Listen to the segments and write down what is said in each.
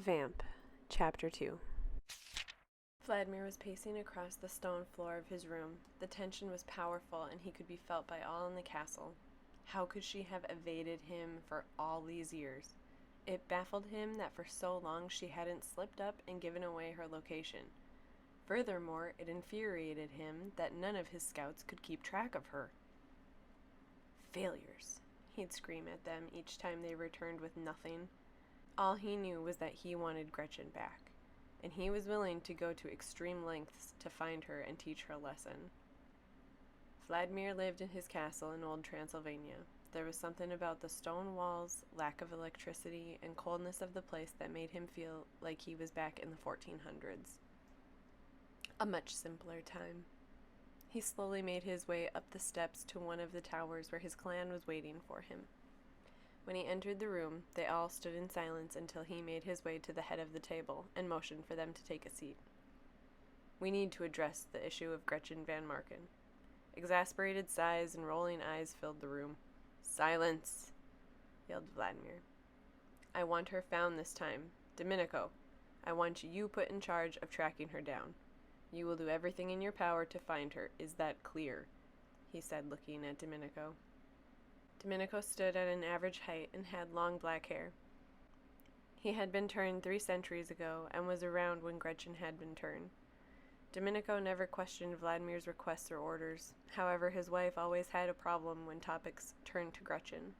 Vamp, Chapter 2. Vladimir was pacing across the stone floor of his room. The tension was powerful, and he could be felt by all in the castle. How could she have evaded him for all these years? It baffled him that for so long she hadn't slipped up and given away her location. Furthermore, it infuriated him that none of his scouts could keep track of her. Failures, he'd scream at them each time they returned with nothing. All he knew was that he wanted Gretchen back, and he was willing to go to extreme lengths to find her and teach her a lesson. Vladimir lived in his castle in old Transylvania. There was something about the stone walls, lack of electricity, and coldness of the place that made him feel like he was back in the 1400s. A much simpler time. He slowly made his way up the steps to one of the towers where his clan was waiting for him. When he entered the room, they all stood in silence until he made his way to the head of the table and motioned for them to take a seat. "We need to address the issue of Gretchen Van Marken." Exasperated sighs and rolling eyes filled the room. "Silence!" yelled Vladimir. "I want her found this time. Dominico, I want you put in charge of tracking her down. You will do everything in your power to find her. Is that clear?" he said, looking at Dominico. Dominico stood at an average height and had long black hair. He had been turned 3 centuries ago and was around when Gretchen had been turned. Dominico never questioned Vladimir's requests or orders. However, his wife always had a problem when topics turned to Gretchen.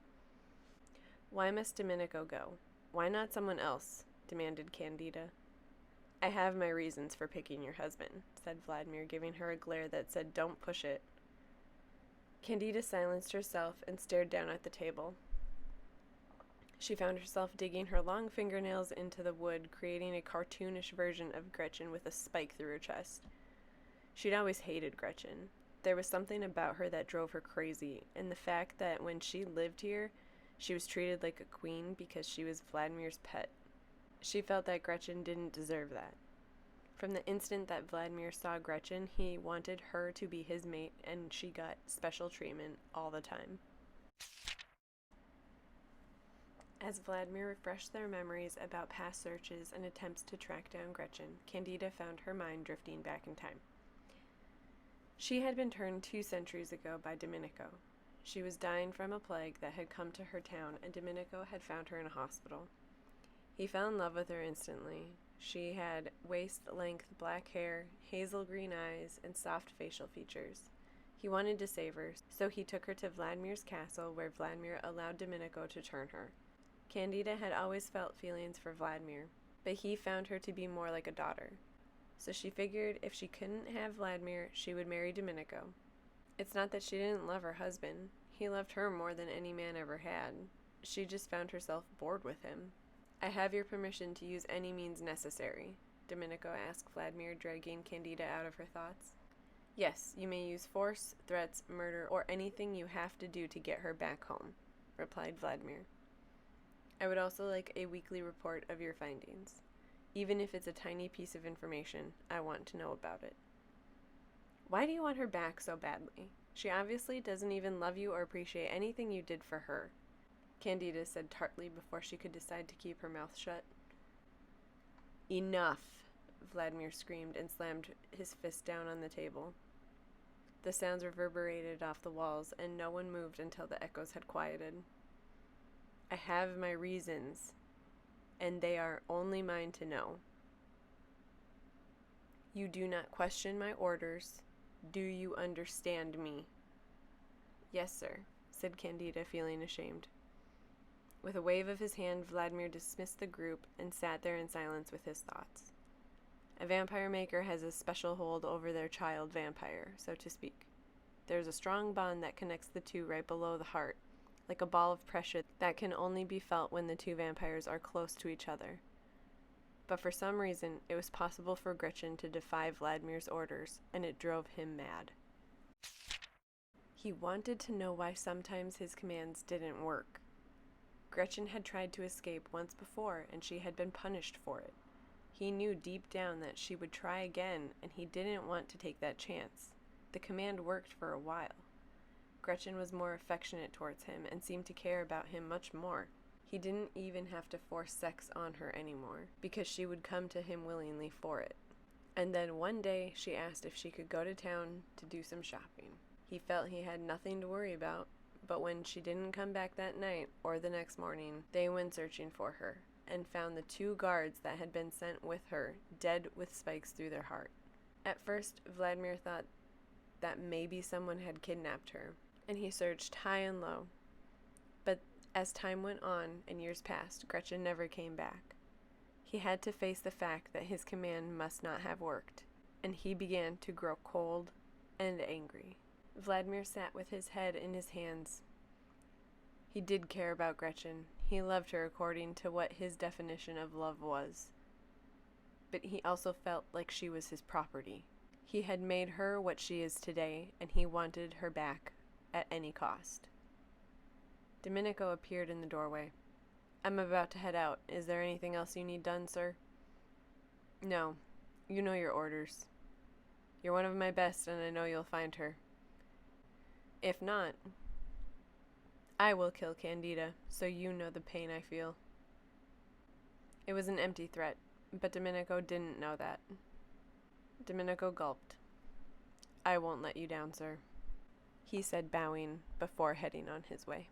"Why must Dominico go? Why not someone else?" demanded Candida. "I have my reasons for picking your husband," said Vladimir, giving her a glare that said, "Don't push it." Candida silenced herself and stared down at the table. She found herself digging her long fingernails into the wood, creating a cartoonish version of Gretchen with a spike through her chest. She'd always hated Gretchen. There was something about her that drove her crazy, and the fact that when she lived here, she was treated like a queen because she was Vladimir's pet. She felt that Gretchen didn't deserve that. From the instant that Vladimir saw Gretchen, he wanted her to be his mate, and she got special treatment all the time. As Vladimir refreshed their memories about past searches and attempts to track down Gretchen, Candida found her mind drifting back in time. She had been turned 2 centuries ago by Dominico. She was dying from a plague that had come to her town, and Dominico had found her in a hospital. He fell in love with her instantly. She had waist-length black hair, hazel green eyes, and soft facial features. He wanted to save her, so he took her to Vladimir's castle, where Vladimir allowed Dominico to turn her. Candida had always felt feelings for Vladimir, but he found her to be more like a daughter. So she figured if she couldn't have Vladimir, she would marry Dominico. It's not that she didn't love her husband. He loved her more than any man ever had. She just found herself bored with him. "I have your permission to use any means necessary," Dominico asked Vladimir, dragging Candida out of her thoughts. "Yes, you may use force, threats, murder, or anything you have to do to get her back home," replied Vladimir. "I would also like a weekly report of your findings. Even if it's a tiny piece of information, I want to know about it." "Why do you want her back so badly? She obviously doesn't even love you or appreciate anything you did for her," Candida said tartly before she could decide to keep her mouth shut. "Enough!" Vladimir screamed and slammed his fist down on the table. The sounds reverberated off the walls, and no one moved until the echoes had quieted. "I have my reasons, and they are only mine to know. You do not question my orders. Do you understand me?" "Yes, sir," said Candida, feeling ashamed. With a wave of his hand, Vladimir dismissed the group and sat there in silence with his thoughts. A vampire maker has a special hold over their child vampire, so to speak. There's a strong bond that connects the two right below the heart, like a ball of pressure that can only be felt when the 2 vampires are close to each other. But for some reason, it was possible for Gretchen to defy Vladimir's orders, and it drove him mad. He wanted to know why sometimes his commands didn't work. Gretchen had tried to escape once before, and she had been punished for it. He knew deep down that she would try again, and he didn't want to take that chance. The command worked for a while. Gretchen was more affectionate towards him and seemed to care about him much more. He didn't even have to force sex on her anymore, because she would come to him willingly for it. And then one day, she asked if she could go to town to do some shopping. He felt he had nothing to worry about, but when she didn't come back that night or the next morning, they went searching for her and found the 2 guards that had been sent with her dead with spikes through their heart. At first, Vladimir thought that maybe someone had kidnapped her, and he searched high and low. But as time went on and years passed, Gretchen never came back. He had to face the fact that his command must not have worked, and he began to grow cold and angry. Vladimir sat with his head in his hands. He did care about Gretchen. He loved her according to what his definition of love was. But he also felt like she was his property. He had made her what she is today, and he wanted her back at any cost. Dominico appeared in the doorway. "I'm about to head out. Is there anything else you need done, sir?" "No. You know your orders. You're one of my best, and I know you'll find her. If not, I will kill Candida, so you know the pain I feel." It was an empty threat, but Dominico didn't know that. Dominico gulped. "I won't let you down, sir," he said, bowing before heading on his way.